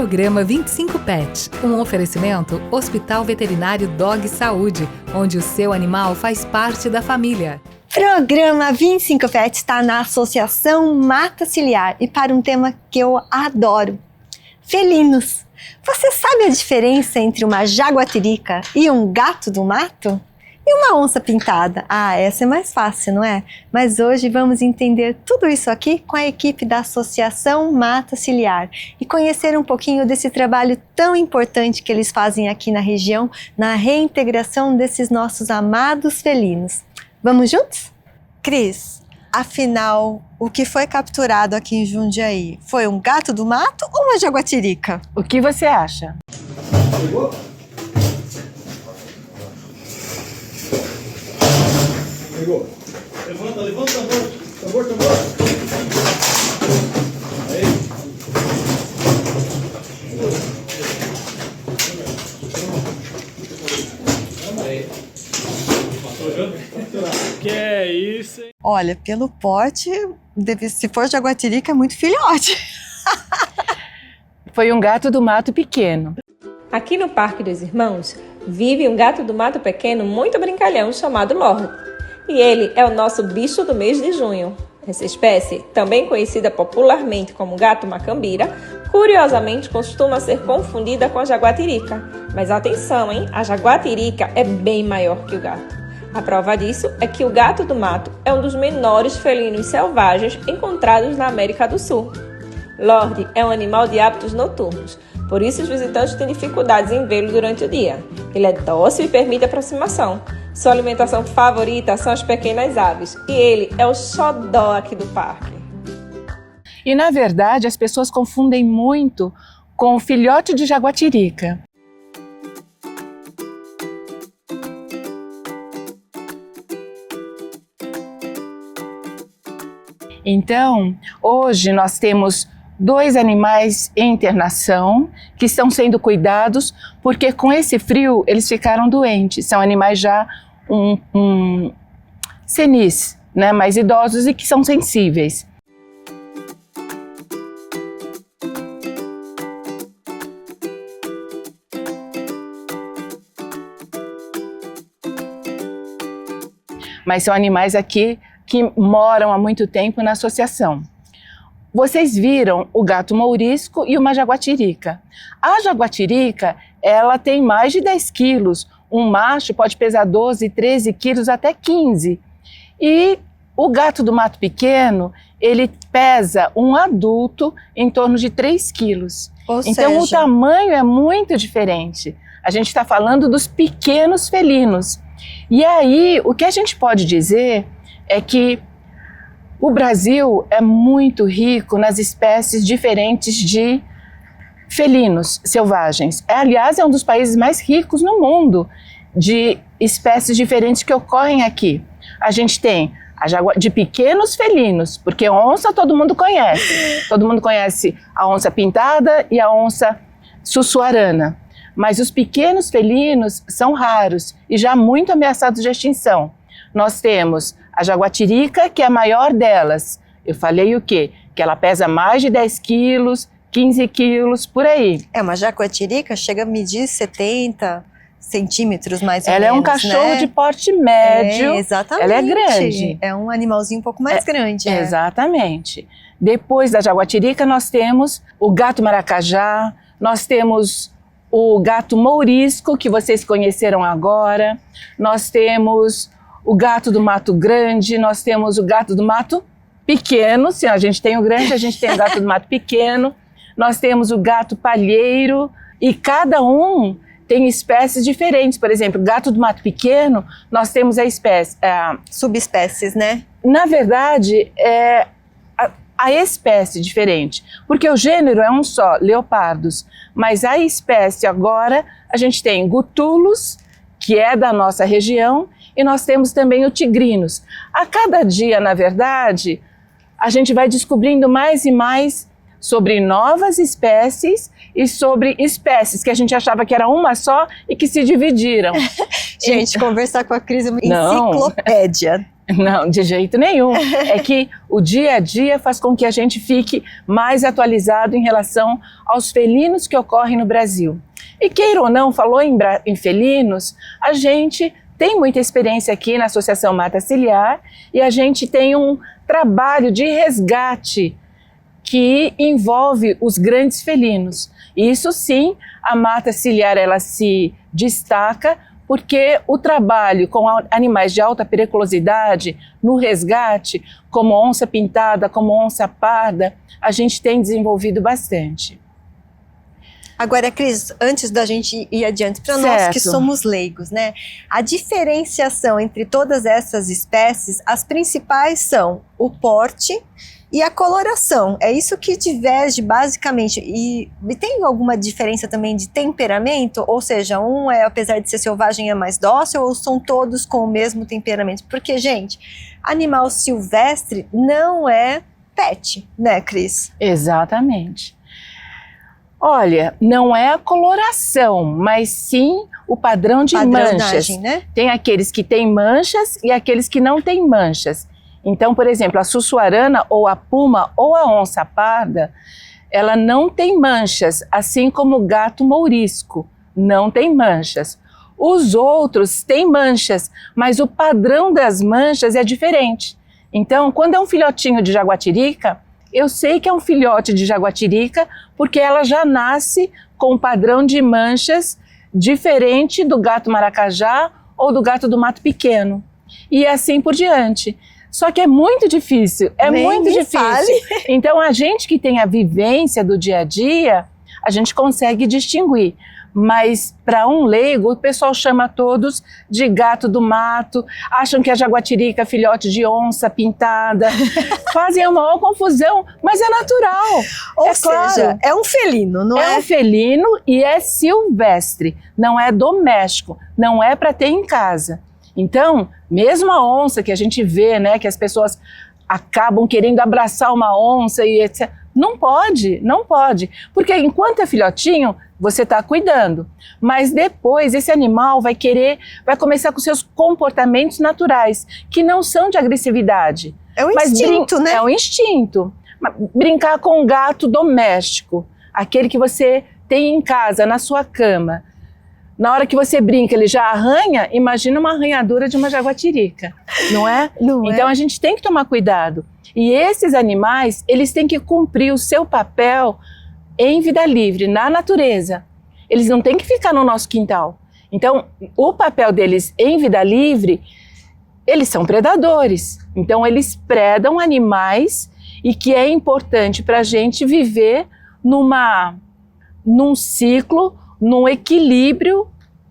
Programa 25 Pet, um oferecimento Hospital Veterinário Dog Saúde, onde o seu animal faz parte da família. Programa 25 Pet está na Associação Mata Ciliar e para um tema que eu adoro, felinos. Você sabe a diferença entre uma jaguatirica e um gato do mato? E uma onça pintada? Ah, essa é mais fácil, não é? Mas hoje vamos entender tudo isso aqui com a equipe da Associação Mata Ciliar e conhecer um pouquinho desse trabalho tão importante que eles fazem aqui na região, na reintegração desses nossos amados felinos. Vamos juntos? Cris, afinal, o que foi capturado aqui em Jundiaí? Foi um gato do mato ou uma jaguatirica? O que você acha? Pegou? Pegou. Levanta o tambor. Tambor. Aí. Que é isso, hein? Olha, pelo porte, se for jaguatirica, é muito filhote. Foi um gato do mato pequeno. Aqui no Parque dos Irmãos, vive um gato do mato pequeno muito brincalhão chamado Lorde. E ele é o nosso bicho do mês de junho. Essa espécie, também conhecida popularmente como gato macambira, curiosamente costuma ser confundida com a jaguatirica. Mas atenção, hein? A jaguatirica é bem maior que o gato. A prova disso é que o gato do mato é um dos menores felinos selvagens encontrados na América do Sul. Lorde é um animal de hábitos noturnos, por isso os visitantes têm dificuldades em vê-lo durante o dia. Ele é dócil e permite aproximação. Sua alimentação favorita são as pequenas aves e ele é o xodó aqui do parque. E na verdade as pessoas confundem muito com o filhote de jaguatirica. Então, hoje nós temos 2 animais em internação que estão sendo cuidados porque com esse frio eles ficaram doentes. São animais já senis, né, mais idosos e que são sensíveis. Mas são animais aqui que moram há muito tempo na associação. Vocês viram o gato mourisco e uma jaguatirica. A jaguatirica, ela tem mais de 10 quilos. Um macho pode pesar 12, 13 quilos, até 15. E o gato do mato pequeno, ele pesa um adulto em torno de 3 quilos. Então o tamanho é muito diferente. A gente está falando dos pequenos felinos. E aí, o que a gente pode dizer é que o Brasil é muito rico nas espécies diferentes de felinos selvagens. Aliás, é um dos países mais ricos no mundo de espécies diferentes que ocorrem aqui. A gente tem de pequenos felinos, porque onça todo mundo conhece. Todo mundo conhece a onça pintada e a onça sussuarana. Mas os pequenos felinos são raros e já muito ameaçados de extinção. Nós temos a jaguatirica, que é a maior delas. Eu falei o quê? Que ela pesa mais de 10 quilos, 15 quilos, por aí. Uma jaguatirica chega a medir 70 centímetros mais ou menos, menos, é um cachorro, né, de porte médio. Exatamente. Ela é grande. É um animalzinho um pouco mais grande. Exatamente. Depois da jaguatirica nós temos o gato maracajá, nós temos o gato mourisco, que vocês conheceram agora, nós temos o gato do mato grande, nós temos o gato do mato pequeno, se a gente tem o grande, a gente tem o gato do mato pequeno, nós temos o gato palheiro e cada um tem espécies diferentes. Por exemplo, o gato do mato pequeno, nós temos a espécie... subespécies, né? Na verdade, é a espécie diferente, porque o gênero é um só, leopardos, mas a espécie agora, a gente tem gutulus, que é da nossa região, e nós temos também o tigrinos. A cada dia, na verdade, a gente vai descobrindo mais e mais sobre novas espécies e sobre espécies que a gente achava que era uma só e que se dividiram. Gente, conversar com a Cris é uma enciclopédia. Não, de jeito nenhum. É que o dia a dia faz com que a gente fique mais atualizado em relação aos felinos que ocorrem no Brasil. E queira ou não, falou em felinos, a gente tem muita experiência aqui na Associação Mata Ciliar e a gente tem um trabalho de resgate que envolve os grandes felinos. Isso sim, a Mata Ciliar ela se destaca porque o trabalho com animais de alta periculosidade no resgate, como onça pintada, como onça parda, a gente tem desenvolvido bastante. Agora, Cris, antes da gente ir adiante, para nós que somos leigos, né? A diferenciação entre todas essas espécies, as principais são o porte e a coloração. É isso que diverge basicamente. E tem alguma diferença também de temperamento? Ou seja, um apesar de ser selvagem, é mais dócil, ou são todos com o mesmo temperamento? Porque, gente, animal silvestre não é pet, né, Cris? Exatamente. Olha, não é a coloração, mas sim o padrão de manchas. Né? Tem aqueles que têm manchas e aqueles que não têm manchas. Então, por exemplo, a sussuarana ou a puma ou a onça parda, ela não tem manchas, assim como o gato mourisco não tem manchas. Os outros têm manchas, mas o padrão das manchas é diferente. Então, quando é um filhotinho de jaguatirica, eu sei que é um filhote de jaguatirica porque ela já nasce com um padrão de manchas diferente do gato maracajá ou do gato do mato pequeno. E assim por diante. Só que é muito difícil, muito difícil. Então a gente que tem a vivência do dia a dia, a gente consegue distinguir. Mas para um leigo, o pessoal chama todos de gato do mato, acham que a jaguatirica é filhote de onça pintada, fazem a maior confusão, mas é natural. Ou seja, é um felino, não é? É um felino e é silvestre, não é doméstico, não é para ter em casa. Então, mesmo a onça que a gente vê, né, que as pessoas acabam querendo abraçar uma onça e etc. Não pode, porque enquanto é filhotinho, você está cuidando, mas depois esse animal vai começar com seus comportamentos naturais, que não são de agressividade. É um instinto, né? É um instinto. Brincar com um gato doméstico, aquele que você tem em casa, na sua cama. Na hora que você brinca, ele já arranha, imagina uma arranhadura de uma jaguatirica, não é? Então a gente tem que tomar cuidado. E esses animais, eles têm que cumprir o seu papel em vida livre, na natureza. Eles não têm que ficar no nosso quintal. Então, o papel deles em vida livre, eles são predadores. Então, eles predam animais e que é importante para a gente viver num ciclo, num equilíbrio,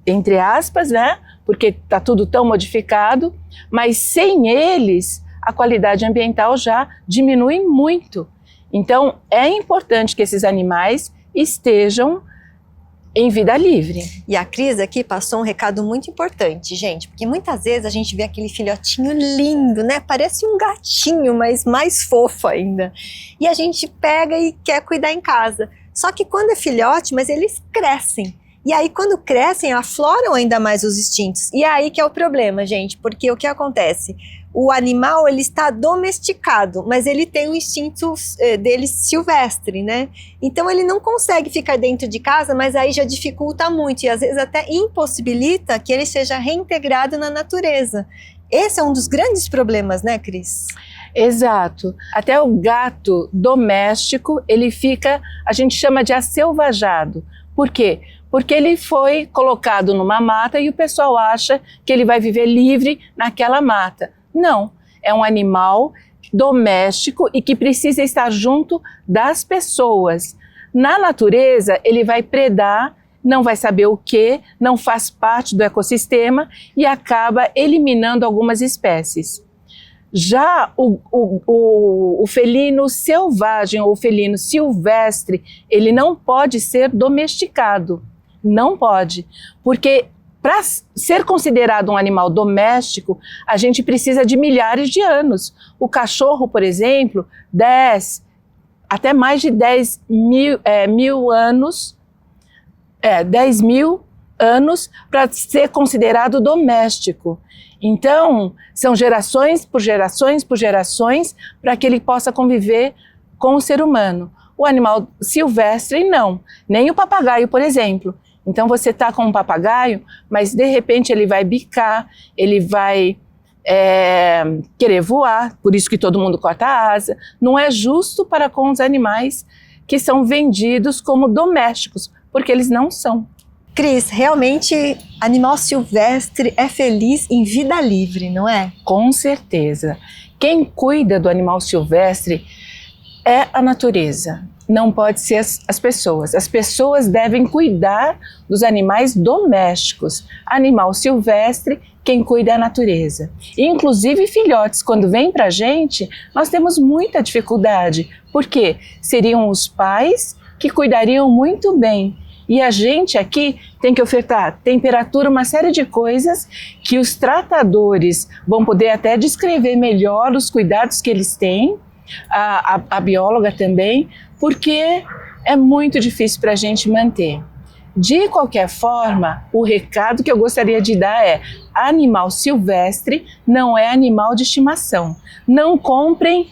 entre aspas, né? Porque está tudo tão modificado, mas sem eles, a qualidade ambiental já diminui muito. Então, é importante que esses animais estejam em vida livre. E a Cris aqui passou um recado muito importante, gente, porque muitas vezes a gente vê aquele filhotinho lindo, né? Parece um gatinho, mas mais fofo ainda. E a gente pega e quer cuidar em casa. Só que quando é filhote, mas eles crescem. E aí, quando crescem, afloram ainda mais os instintos. E aí que é o problema, gente, porque o que acontece? O animal, ele está domesticado, mas ele tem o instinto dele silvestre, né? Então, ele não consegue ficar dentro de casa, mas aí já dificulta muito e às vezes até impossibilita que ele seja reintegrado na natureza. Esse é um dos grandes problemas, né, Cris? Exato. Até o gato doméstico, ele fica, a gente chama de aselvajado. Por quê? Porque ele foi colocado numa mata e o pessoal acha que ele vai viver livre naquela mata. Não, é um animal doméstico e que precisa estar junto das pessoas. Na natureza, ele vai predar, não vai saber o que, não faz parte do ecossistema e acaba eliminando algumas espécies. Já o felino selvagem ou o felino silvestre, ele não pode ser domesticado. Não pode, porque para ser considerado um animal doméstico, a gente precisa de milhares de anos. O cachorro, por exemplo, até mais de 10 mil anos, 10 mil anos para ser considerado doméstico. Então, são gerações por gerações por gerações para que ele possa conviver com o ser humano. O animal silvestre não, nem o papagaio, por exemplo. Então você está com um papagaio, mas de repente ele vai bicar, ele vai querer voar, por isso que todo mundo corta a asa. Não é justo para com os animais que são vendidos como domésticos, porque eles não são. Cris, realmente animal silvestre é feliz em vida livre, não é? Com certeza. Quem cuida do animal silvestre é a natureza, não pode ser as pessoas. As pessoas devem cuidar dos animais domésticos. Animal silvestre, quem cuida é a natureza. Inclusive filhotes, quando vêm para a gente, nós temos muita dificuldade, porque seriam os pais que cuidariam muito bem. E a gente aqui tem que ofertar temperatura, uma série de coisas que os tratadores vão poder até descrever melhor os cuidados que eles têm, a bióloga também, porque é muito difícil para a gente manter. De qualquer forma, o recado que eu gostaria de dar é: animal silvestre não é animal de estimação. Não comprem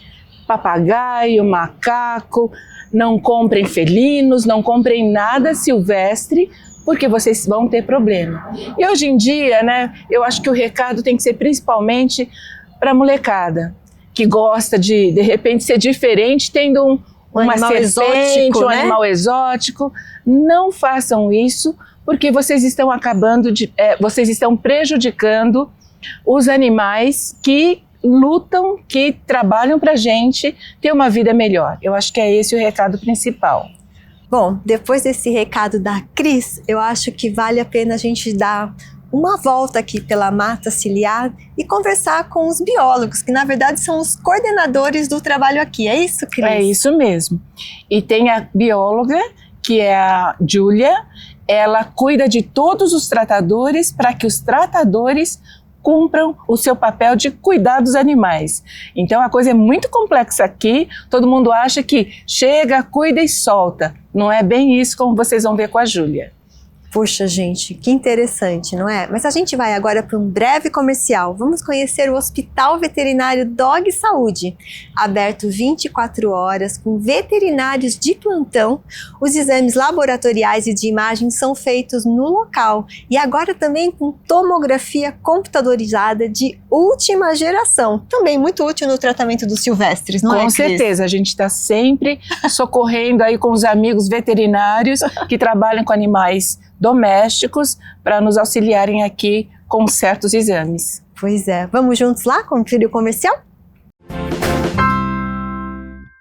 papagaio, macaco, não comprem felinos, não comprem nada silvestre, porque vocês vão ter problema. E hoje em dia, né, eu acho que o recado tem que ser principalmente para a molecada, que gosta de repente, ser diferente, tendo uma serpente, exótico, um animal exótico. Não façam isso, porque vocês estão vocês estão prejudicando os animais que lutam, que trabalham para a gente ter uma vida melhor. Eu acho que é esse o recado principal. Bom, depois desse recado da Cris, eu acho que vale a pena a gente dar uma volta aqui pela Mata Ciliar e conversar com os biólogos, que na verdade são os coordenadores do trabalho aqui. É isso, Cris? É isso mesmo. E tem a bióloga, que é a Júlia. Ela cuida de todos os tratadores para que os tratadores cumpram o seu papel de cuidar dos animais. Então a coisa é muito complexa aqui, todo mundo acha que chega, cuida e solta. Não é bem isso, como vocês vão ver com a Júlia. Puxa, gente, que interessante, não é? Mas a gente vai agora para um breve comercial. Vamos conhecer o Hospital Veterinário Dog Saúde, aberto 24 horas, com veterinários de plantão. Os exames laboratoriais e de imagem são feitos no local. E agora também com tomografia computadorizada de última geração. Também muito útil no tratamento dos silvestres, não é, Com certeza, a gente está sempre socorrendo aí com os amigos veterinários que trabalham com animais domésticos para nos auxiliarem aqui com certos exames. Pois é, vamos juntos lá conferir o comercial?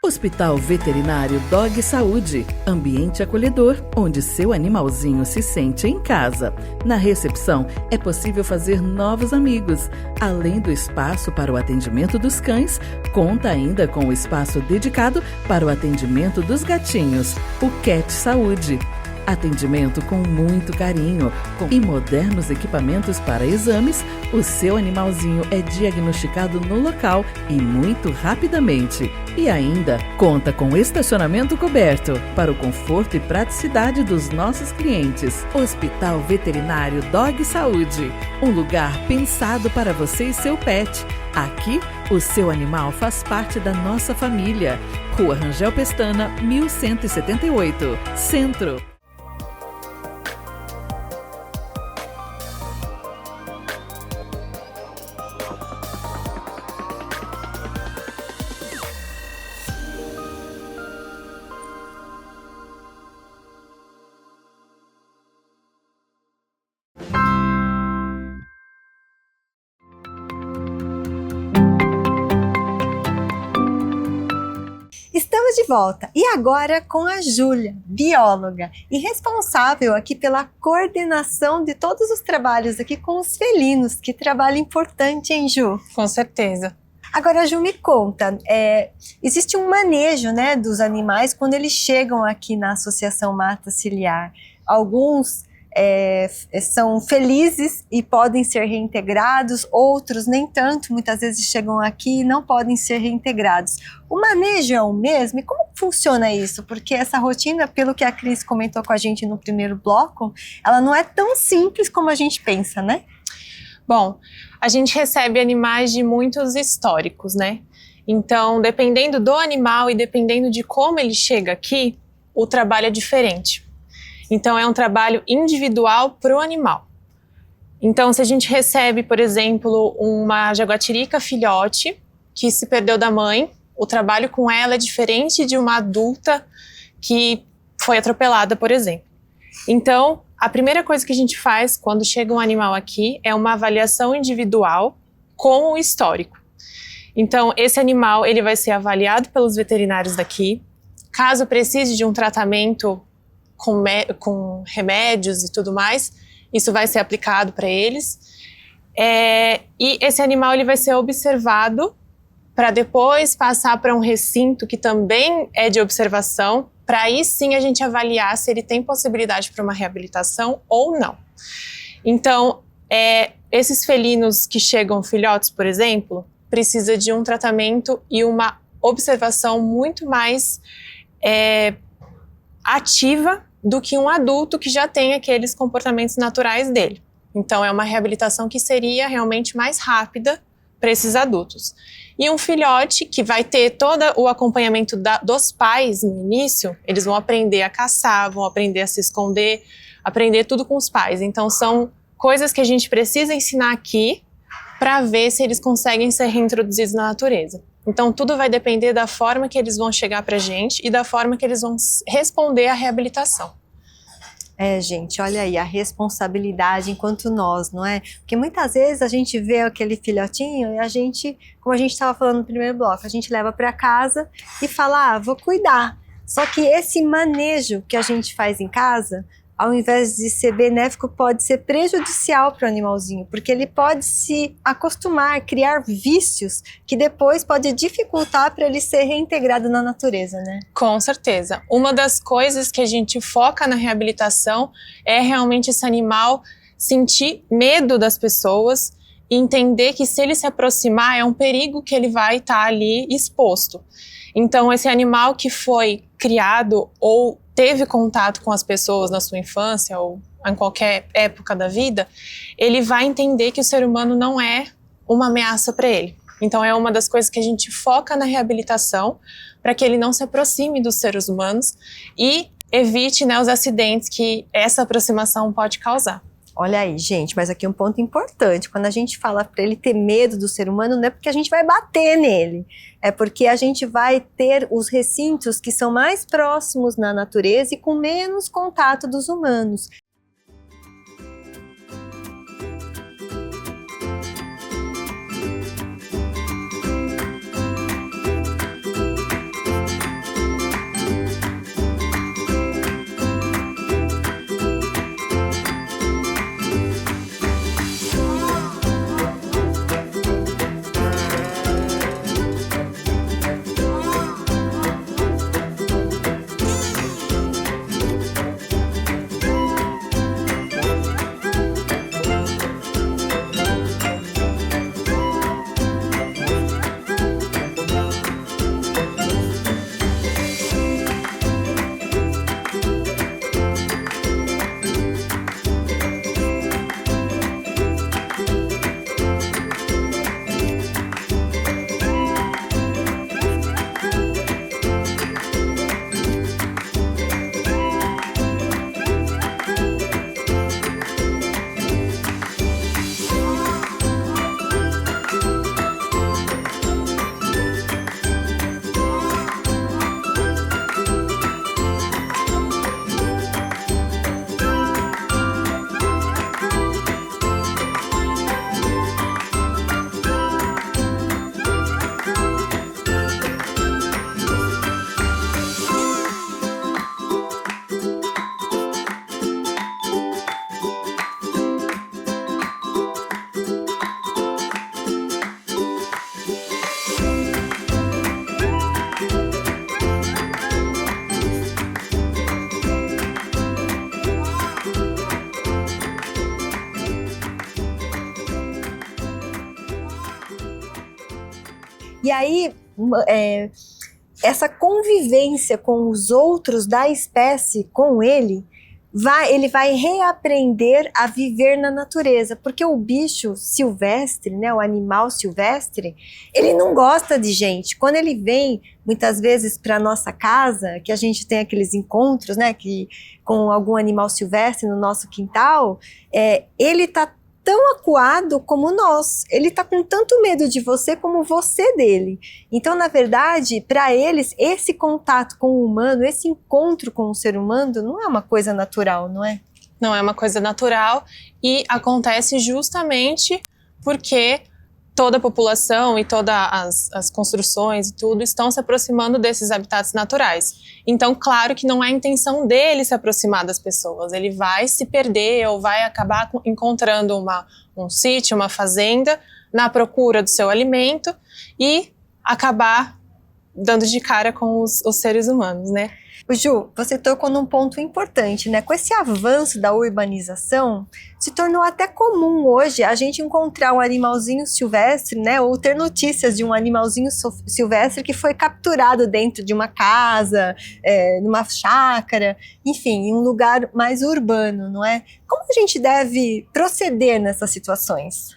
Hospital Veterinário Dog Saúde, ambiente acolhedor, onde seu animalzinho se sente em casa. Na recepção, é possível fazer novos amigos. Além do espaço para o atendimento dos cães, conta ainda com o espaço dedicado para o atendimento dos gatinhos, o Cat Saúde. Atendimento com muito carinho e modernos equipamentos para exames, o seu animalzinho é diagnosticado no local e muito rapidamente. E ainda conta com estacionamento coberto para o conforto e praticidade dos nossos clientes. Hospital Veterinário Dog Saúde, um lugar pensado para você e seu pet. Aqui, o seu animal faz parte da nossa família. Rua Rangel Pestana, 1178, Centro. Estamos de volta e agora com a Júlia, bióloga e responsável aqui pela coordenação de todos os trabalhos aqui com os felinos, que trabalho importante, hein, Ju? Com certeza. Agora, Ju, me conta, existe um manejo, né, dos animais quando eles chegam aqui na Associação Mata Ciliar. Alguns são felizes e podem ser reintegrados, outros nem tanto, muitas vezes chegam aqui e não podem ser reintegrados. O manejo é o mesmo? E como funciona isso? Porque essa rotina, pelo que a Cris comentou com a gente no primeiro bloco, ela não é tão simples como a gente pensa, né? Bom, a gente recebe animais de muitos históricos, né? Então, dependendo do animal e dependendo de como ele chega aqui, o trabalho é diferente. Então, é um trabalho individual para o animal. Então, se a gente recebe, por exemplo, uma jaguatirica filhote que se perdeu da mãe, o trabalho com ela é diferente de uma adulta que foi atropelada, por exemplo. Então, a primeira coisa que a gente faz quando chega um animal aqui é uma avaliação individual com o histórico. Então, esse animal ele vai ser avaliado pelos veterinários daqui. Caso precise de um tratamento com remédios e tudo mais, isso vai ser aplicado para eles. E esse animal ele vai ser observado para depois passar para um recinto que também é de observação, para aí sim a gente avaliar se ele tem possibilidade para uma reabilitação ou não. Então, esses felinos que chegam filhotes, por exemplo, precisa de um tratamento e uma observação muito mais ativa do que um adulto que já tem aqueles comportamentos naturais dele. Então, é uma reabilitação que seria realmente mais rápida para esses adultos. E um filhote que vai ter todo o acompanhamento dos pais no início, eles vão aprender a caçar, vão aprender a se esconder, aprender tudo com os pais. Então, são coisas que a gente precisa ensinar aqui para ver se eles conseguem ser reintroduzidos na natureza. Então, tudo vai depender da forma que eles vão chegar para a gente e da forma que eles vão responder à reabilitação. Gente, olha aí, a responsabilidade enquanto nós, não é? Porque muitas vezes a gente vê aquele filhotinho e a gente, como a gente estava falando no primeiro bloco, a gente leva para casa e fala, vou cuidar. Só que esse manejo que a gente faz em casa, ao invés de ser benéfico, pode ser prejudicial para o animalzinho, porque ele pode se acostumar, criar vícios que depois pode dificultar para ele ser reintegrado na natureza, né? Com certeza. Uma das coisas que a gente foca na reabilitação é realmente esse animal sentir medo das pessoas e entender que se ele se aproximar é um perigo que ele vai estar ali exposto. Então, esse animal que foi criado ou teve contato com as pessoas na sua infância ou em qualquer época da vida, ele vai entender que o ser humano não é uma ameaça para ele. Então é uma das coisas que a gente foca na reabilitação para que ele não se aproxime dos seres humanos e evite, né, os acidentes que essa aproximação pode causar. Olha aí, gente, mas aqui um ponto importante, quando a gente fala para ele ter medo do ser humano, não é porque a gente vai bater nele, é porque a gente vai ter os recintos que são mais próximos na natureza e com menos contato dos humanos. E aí, essa convivência com os outros da espécie, com ele vai reaprender a viver na natureza, porque o bicho silvestre, né, o animal silvestre, ele não gosta de gente. Quando ele vem, muitas vezes, para nossa casa, que a gente tem aqueles encontros, né, com algum animal silvestre no nosso quintal, ele tá tão acuado como nós. Ele tá com tanto medo de você como você dele. Então, na verdade, para eles, esse contato com o humano, esse encontro com o ser humano, não é uma coisa natural, não é? Não é uma coisa natural e acontece justamente porque toda a população e todas as construções e tudo estão se aproximando desses habitats naturais. Então, claro que não é a intenção dele se aproximar das pessoas. Ele vai se perder ou vai acabar encontrando um sítio, uma fazenda, na procura do seu alimento e acabar dando de cara com os seres humanos, né? Ju, você tocou num ponto importante, né? Com esse avanço da urbanização, se tornou até comum hoje a gente encontrar um animalzinho silvestre, né? Ou ter notícias de um animalzinho silvestre que foi capturado dentro de uma casa, numa chácara, enfim, em um lugar mais urbano, não é? Como a gente deve proceder nessas situações?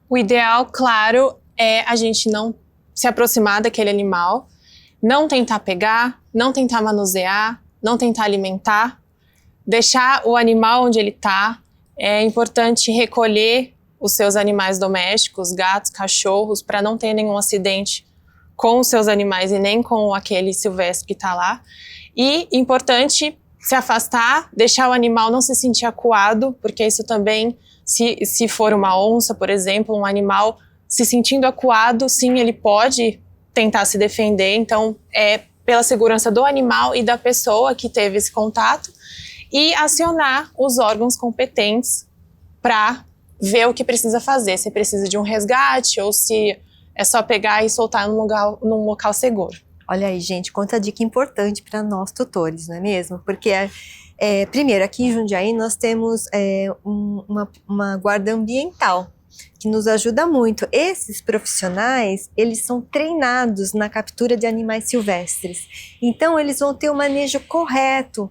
O ideal, claro, é a gente não se aproximar daquele animal, não tentar pegar, não tentar manusear, não tentar alimentar, deixar o animal onde ele está. É importante recolher os seus animais domésticos, gatos, cachorros, para não ter nenhum acidente com os seus animais e nem com aquele silvestre que está lá. E importante se afastar, deixar o animal não se sentir acuado, porque isso também, se for uma onça, por exemplo, um animal se sentindo acuado, sim, ele pode tentar se defender, então é pela segurança do animal e da pessoa que teve esse contato e acionar os órgãos competentes para ver o que precisa fazer, se precisa de um resgate ou se é só pegar e soltar num local seguro. Olha aí, gente, quanta dica importante para nós tutores, não é mesmo? Porque, primeiro, aqui em Jundiaí nós temos uma guarda ambiental, que nos ajuda muito. Esses profissionais, eles são treinados na captura de animais silvestres. Então, eles vão ter o manejo correto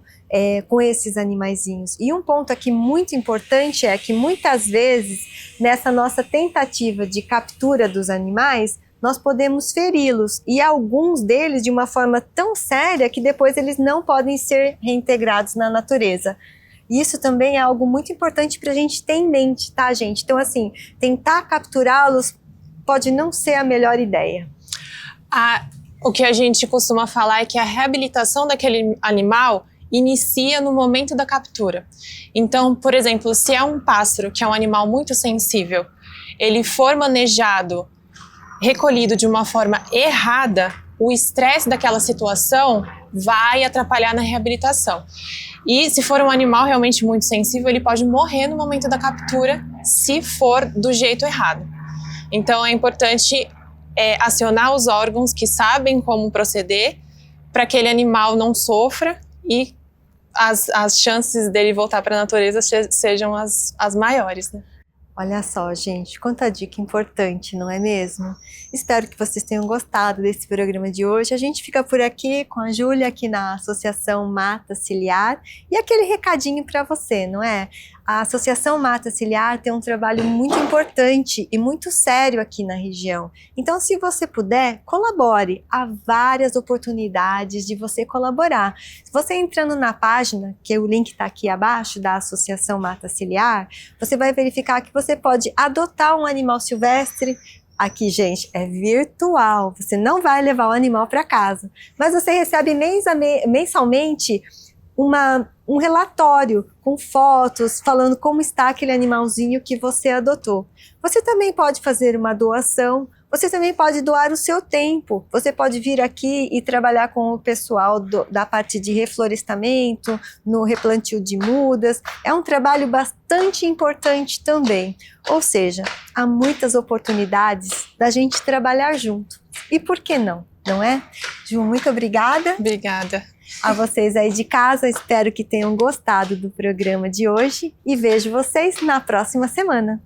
com esses animaizinhos. E um ponto aqui muito importante é que muitas vezes, nessa nossa tentativa de captura dos animais, nós podemos feri-los, e alguns deles de uma forma tão séria que depois eles não podem ser reintegrados na natureza. Isso também é algo muito importante para a gente ter em mente, tá, gente? Então, assim, tentar capturá-los pode não ser a melhor ideia. O que a gente costuma falar é que a reabilitação daquele animal inicia no momento da captura. Então, por exemplo, se é um pássaro, que é um animal muito sensível, ele for manejado, recolhido de uma forma errada, o estresse daquela situação vai atrapalhar na reabilitação. E se for um animal realmente muito sensível, ele pode morrer no momento da captura se for do jeito errado. Então é importante acionar os órgãos que sabem como proceder para que aquele animal não sofra e as chances dele voltar para a natureza sejam as maiores, né? Olha só, gente, quanta dica importante, não é mesmo? Espero que vocês tenham gostado desse programa de hoje. A gente fica por aqui com a Júlia, aqui na Associação Mata Ciliar, e aquele recadinho para você, não é? A Associação Mata Ciliar tem um trabalho muito importante e muito sério aqui na região. Então, se você puder, colabore. Há várias oportunidades de você colaborar. Se você entrando na página, que o link está aqui abaixo, da Associação Mata Ciliar, você vai verificar que você pode adotar um animal silvestre. Aqui, gente, é virtual. Você não vai levar o animal para casa, mas você recebe mensalmente um relatório com fotos falando como está aquele animalzinho que você adotou. Você também pode fazer uma doação, você também pode doar o seu tempo. Você pode vir aqui e trabalhar com o pessoal da parte de reflorestamento, no replantio de mudas. É um trabalho bastante importante também. Ou seja, há muitas oportunidades da gente trabalhar junto. E por que não? Não é? Ju, muito obrigada. Obrigada. A vocês aí de casa, espero que tenham gostado do programa de hoje e vejo vocês na próxima semana.